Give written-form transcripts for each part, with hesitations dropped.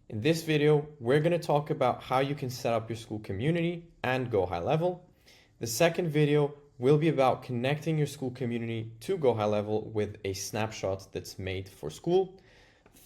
In this video, we're going to talk about how you can set up your Skool community and GoHighLevel. The second video will be about connecting your Skool community to GoHighLevel with a snapshot that's made for Skool.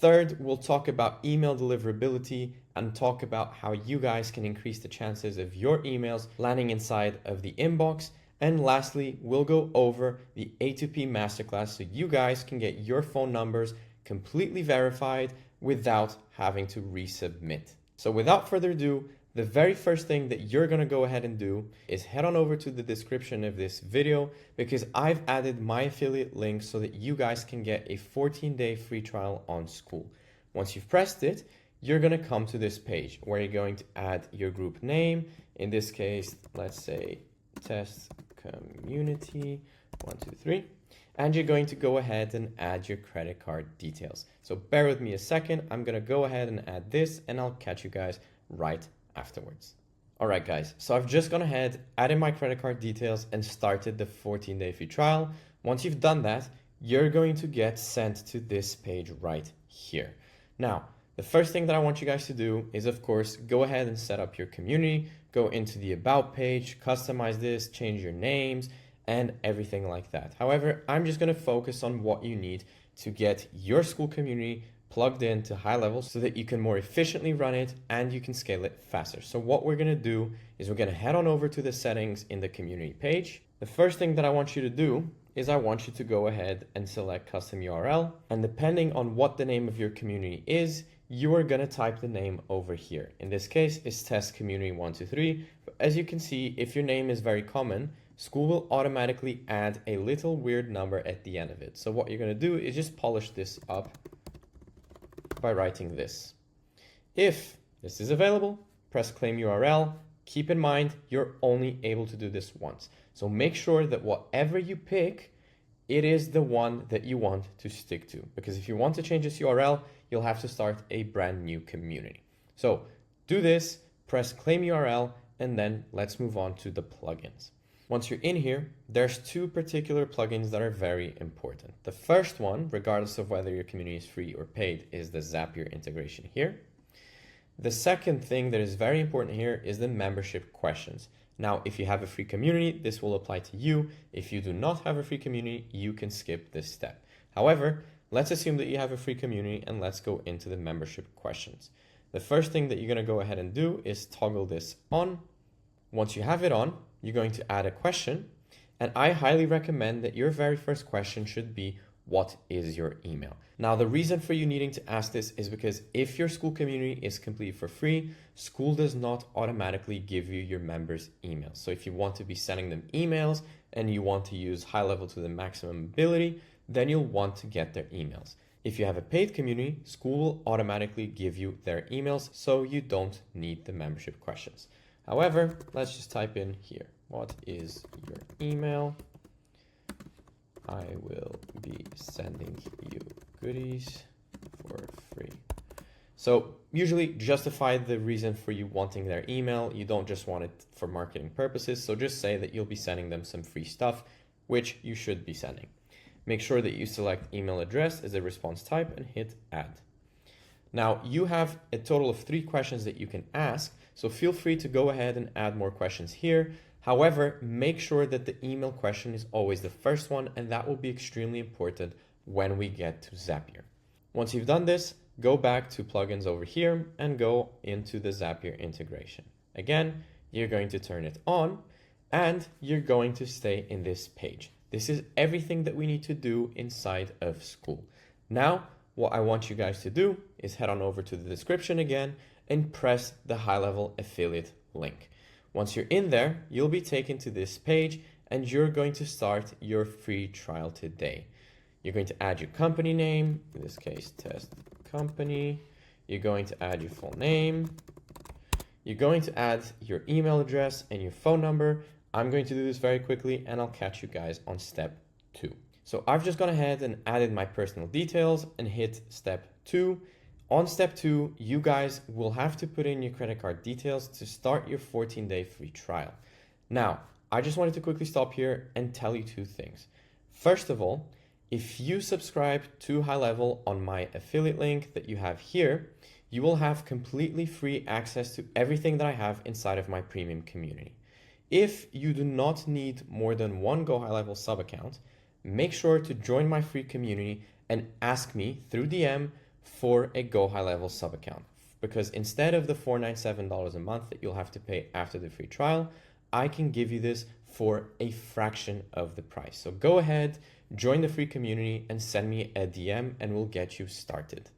Third, we'll talk about email deliverability and talk about how you guys can increase the chances of your emails landing inside of the inbox. And lastly, we'll go over the A2P masterclass so you guys can get your phone numbers completely verified without having to resubmit. So without further ado, the very first thing that you're going to go ahead and do is head on over to the description of this video because I've added my affiliate link so that you guys can get a 14-day free trial on Skool. Once you've pressed it, you're going to come to this page where you're going to add your group name. In this case, let's say test community 123. And you're going to go ahead and add your credit card details. So bear with me a second. I'm going to go ahead and add this and I'll catch you guys right afterwards. All right, guys. So I've just gone ahead, added my credit card details and started the 14-day free trial. Once you've done that, you're going to get sent to this page right here. Now, the first thing that I want you guys to do is, of course, go ahead and set up your community, go into the About page, customize this, change your names, and everything like that. However, I'm just going to focus on what you need to get your Skool community plugged in to GoHighLevel so that you can more efficiently run it and you can scale it faster. So what we're going to do is we're going to head on over to the settings in the community page. The first thing that I want you to do is I want you to go ahead and select custom URL. And depending on what the name of your community is, you are going to type the name over here. In this case, it's test community 123. But as you can see, if your name is very common, Skool will automatically add a little weird number at the end of it. So what you're going to do is just polish this up by writing this. If this is available, press claim URL. Keep in mind, you're only able to do this once. So make sure that whatever you pick, it is the one that you want to stick to. Because if you want to change this URL, you'll have to start a brand new community. So do this, press claim URL, and then let's move on to the plugins. Once you're in here, there's two particular plugins that are very important. The first one, regardless of whether your community is free or paid, is the Zapier integration here. The second thing that is very important here is the membership questions. Now, if you have a free community, this will apply to you. If you do not have a free community, you can skip this step. However, let's assume that you have a free community and let's go into the membership questions. The first thing that you're going to go ahead and do is toggle this on. Once you have it on, you're going to add a question, and I highly recommend that your very first question should be, what is your email? Now, the reason for you needing to ask this is because if your Skool community is completely for free, Skool does not automatically give you your members' emails. So if you want to be sending them emails and you want to use GoHighLevel to the maximum ability, then you'll want to get their emails. If you have a paid community, Skool will automatically give you their emails, so you don't need the membership questions. However, let's just type in here, what is your email? I will be sending you goodies for free. So usually justify the reason for you wanting their email. You don't just want it for marketing purposes. So just say that you'll be sending them some free stuff, which you should be sending. Make sure that you select email address as a response type and hit add. Now you have a total of 3 questions that you can ask. So feel free to go ahead and add more questions here. However, make sure that the email question is always the first one, and that will be extremely important when we get to Zapier. Once you've done this, go back to plugins over here and go into the Zapier integration. Again, you're going to turn it on and you're going to stay in this page. This is everything that we need to do inside of Skool. Now, what I want you guys to do is head on over to the description again and press the GoHighLevel affiliate link. Once you're in there, you'll be taken to this page and you're going to start your free trial today. You're going to add your company name, in this case, test company. You're going to add your full name. You're going to add your email address and your phone number. I'm going to do this very quickly and I'll catch you guys on step 2. So I've just gone ahead and added my personal details and hit step 2. On step 2, you guys will have to put in your credit card details to start your 14-day free trial. Now, I just wanted to quickly stop here and tell you 2 things. First of all, if you subscribe to GoHighLevel on my affiliate link that you have here, you will have completely free access to everything that I have inside of my premium community. If you do not need more than one GoHighLevel sub account, make sure to join my free community and ask me through DM for a GoHighLevel sub account. Because instead of the $497 a month that you'll have to pay after the free trial, I can give you this for a fraction of the price. So go ahead, join the free community and send me a DM and we'll get you started.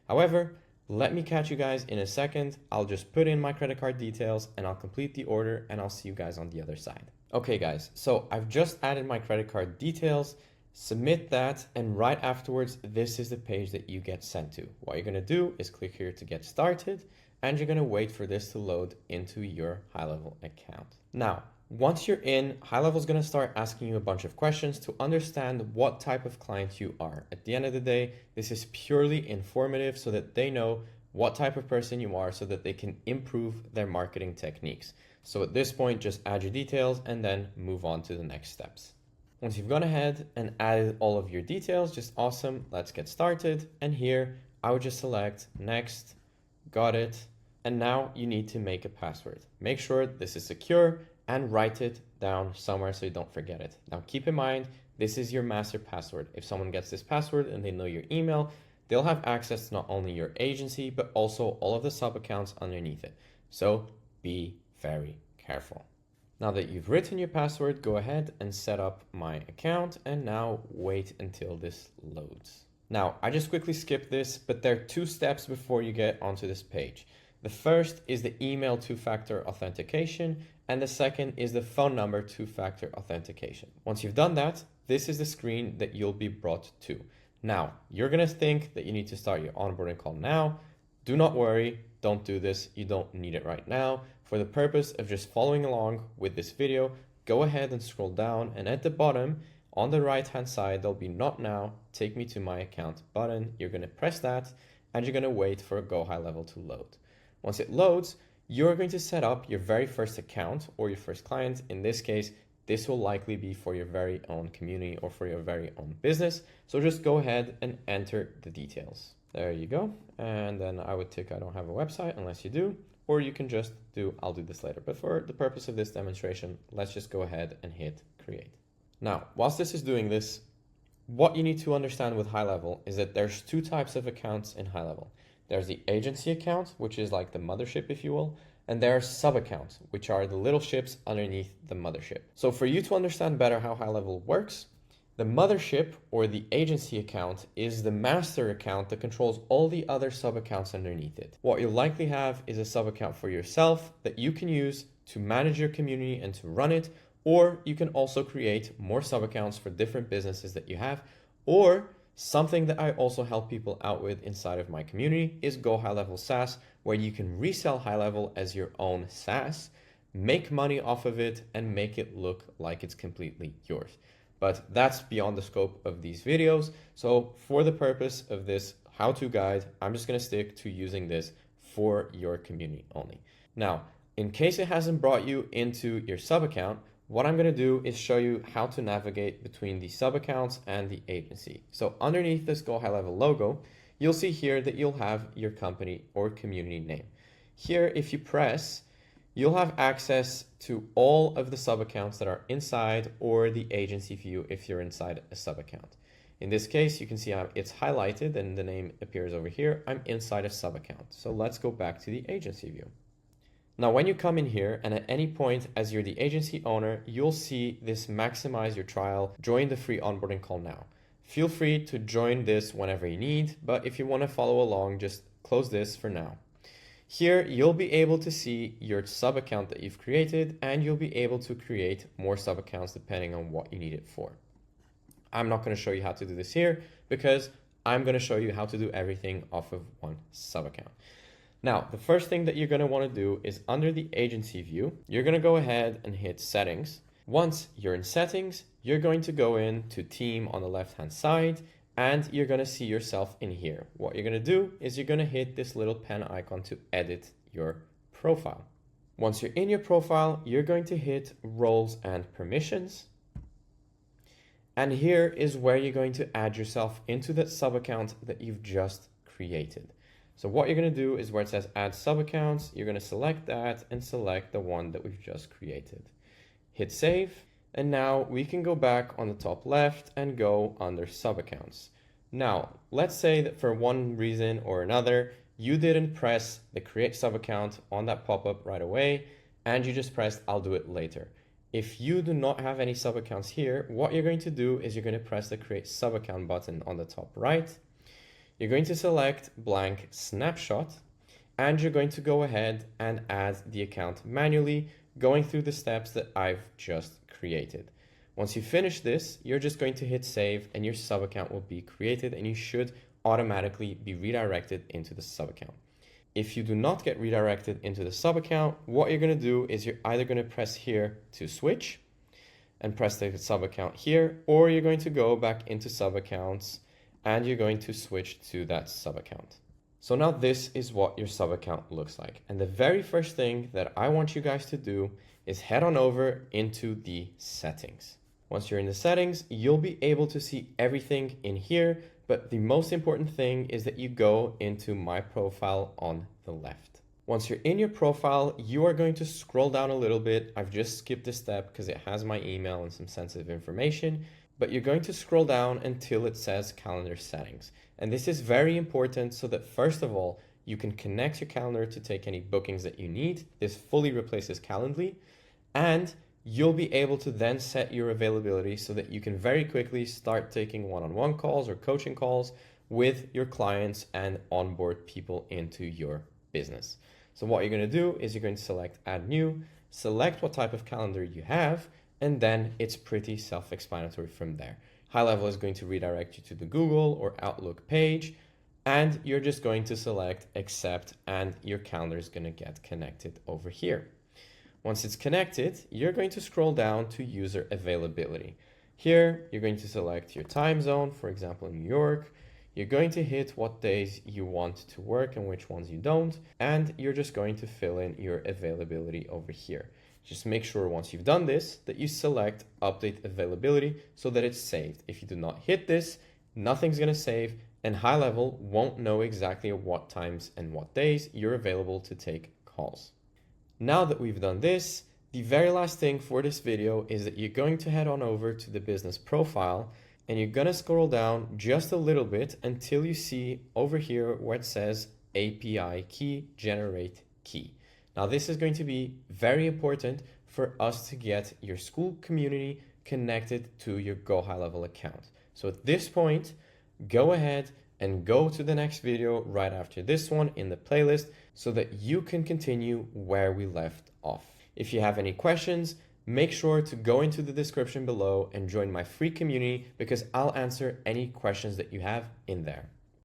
However, let me catch you guys in a second. I'll just put in my credit card details and I'll complete the order and I'll see you guys on the other side. Okay guys, so I've just added my credit card details, submit that, and right afterwards, this is the page that you get sent to. What you're gonna do is click here to get started and you're gonna wait for this to load into your HighLevel account. Now, once you're in, HighLevel is going to start asking you a bunch of questions to understand what type of client you are. At the end of the day, this is purely informative so that they know what type of person you are so that they can improve their marketing techniques. So at this point, just add your details and then move on to the next steps. Once you've gone ahead and added all of your details, just awesome, let's get started. And here, I would just select next, got it. And now you need to make a password. Make sure this is secure and write it down somewhere so you don't forget it. Now keep in mind, this is your master password. If someone gets this password and they know your email, they'll have access to not only your agency, but also all of the sub accounts underneath it. So be very careful. Now that you've written your password, go ahead and set up my account and now wait until this loads. Now, I just quickly skipped this, but there are 2 steps before you get onto this page. The first is the email 2-factor authentication, and the second is the phone number 2-factor authentication. Once you've done that, this is the screen that you'll be brought to. Now, you're gonna think that you need to start your onboarding call now. Do not worry, don't do this. You don't need it right now. For the purpose of just following along with this video, go ahead and scroll down, and at the bottom, on the right-hand side, there'll be Not Now, Take Me to My Account button. You're gonna press that, and you're gonna wait for GoHighLevel to load. Once it loads, you're going to set up your very first account or your first client. In this case, this will likely be for your very own community or for your very own business. So just go ahead and enter the details. There you go. And then I would tick I don't have a website unless you do, or you can just do I'll do this later. But for the purpose of this demonstration, let's just go ahead and hit create. Now, whilst this is doing this, what you need to understand with HighLevel is that there's 2 types of accounts in HighLevel. There's the agency account, which is like the mothership, if you will, and there are sub accounts, which are the little ships underneath the mothership. So for you to understand better how HighLevel works, the mothership or the agency account is the master account that controls all the other sub accounts underneath it. What you'll likely have is a sub account for yourself that you can use to manage your community and to run it, or you can also create more sub accounts for different businesses that you have, or something that I also help people out with inside of my community is GoHighLevel SaaS, where you can resell HighLevel as your own SaaS, make money off of it, and make it look like it's completely yours. But that's beyond the scope of these videos. So for the purpose of this how-to guide, I'm just going to stick to using this for your community only. Now, in case it hasn't brought you into your sub account, what I'm going to do is show you how to navigate between the sub accounts and the agency. So underneath this GoHighLevel logo, you'll see here that you'll have your company or community name. Here, if you press, you'll have access to all of the sub accounts that are inside or the agency view if you're inside a sub account. In this case, you can see how it's highlighted and the name appears over here. I'm inside a sub account. So let's go back to the agency view. Now, when you come in here and at any point as you're the agency owner, you'll see this maximize your trial, join the free onboarding call now. Feel free to join this whenever you need, but if you want to follow along, just close this for now. Here, you'll be able to see your sub account that you've created, and you'll be able to create more sub accounts depending on what you need it for. I'm not going to show you how to do this here because I'm going to show you how to do everything off of one sub account. Now, the first thing that you're going to want to do is under the agency view, you're going to go ahead and hit settings. Once you're in settings, you're going to go into team on the left-hand side, and you're going to see yourself in here. What you're going to do is you're going to hit this little pen icon to edit your profile. Once you're in your profile, you're going to hit roles and permissions. And here is where you're going to add yourself into that sub account that you've just created. So what you're going to do is where it says add sub-accounts, you're going to select that and select the one that we've just created. Hit save. And now we can go back on the top left and go under sub-accounts. Now, let's say that for one reason or another, you didn't press the create sub-account on that pop-up right away, and you just pressed I'll do it later. If you do not have any sub-accounts here, what you're going to do is you're going to press the create sub-account button on the top right. You're going to select blank snapshot, and you're going to go ahead and add the account manually, going through the steps that I've just created. Once you finish this, you're just going to hit save and your sub account will be created and you should automatically be redirected into the sub account. If you do not get redirected into the sub account, what you're going to do is you're either going to press here to switch and press the sub account here, or you're going to go back into sub accounts and you're going to switch to that sub account. So now this is what your sub account looks like. And the very first thing that I want you guys to do is head on over into the settings. Once you're in the settings, you'll be able to see everything in here, but the most important thing is that you go into my profile on the left. Once you're in your profile, you are going to scroll down a little bit. I've just skipped this step because it has my email and some sensitive information, but you're going to scroll down until it says calendar settings. And this is very important so that first of all, you can connect your calendar to take any bookings that you need. This fully replaces Calendly, and you'll be able to then set your availability so that you can very quickly start taking one-on-one calls or coaching calls with your clients and onboard people into your business. So what you're going to do is you're going to select add new, select what type of calendar you have, and then it's pretty self-explanatory from there. HighLevel is going to redirect you to the Google or Outlook page, and you're just going to select accept and your calendar is going to get connected over here. Once it's connected, you're going to scroll down to user availability. Here, you're going to select your time zone, for example, New York. You're going to hit what days you want to work and which ones you don't, and you're just going to fill in your availability over here. Just make sure once you've done this that you select update availability so that it's saved. If you do not hit this, nothing's going to save and HighLevel won't know exactly at what times and what days you're available to take calls. Now that we've done this, the very last thing for this video is that you're going to head on over to the business profile and you're going to scroll down just a little bit until you see over here where it says API key, generate key. Now this is going to be very important for us to get your Skool community connected to your GoHighLevel account. So at this point, go ahead and go to the next video right after this one in the playlist so that you can continue where we left off. If you have any questions, make sure to go into the description below and join my free community because I'll answer any questions that you have in there.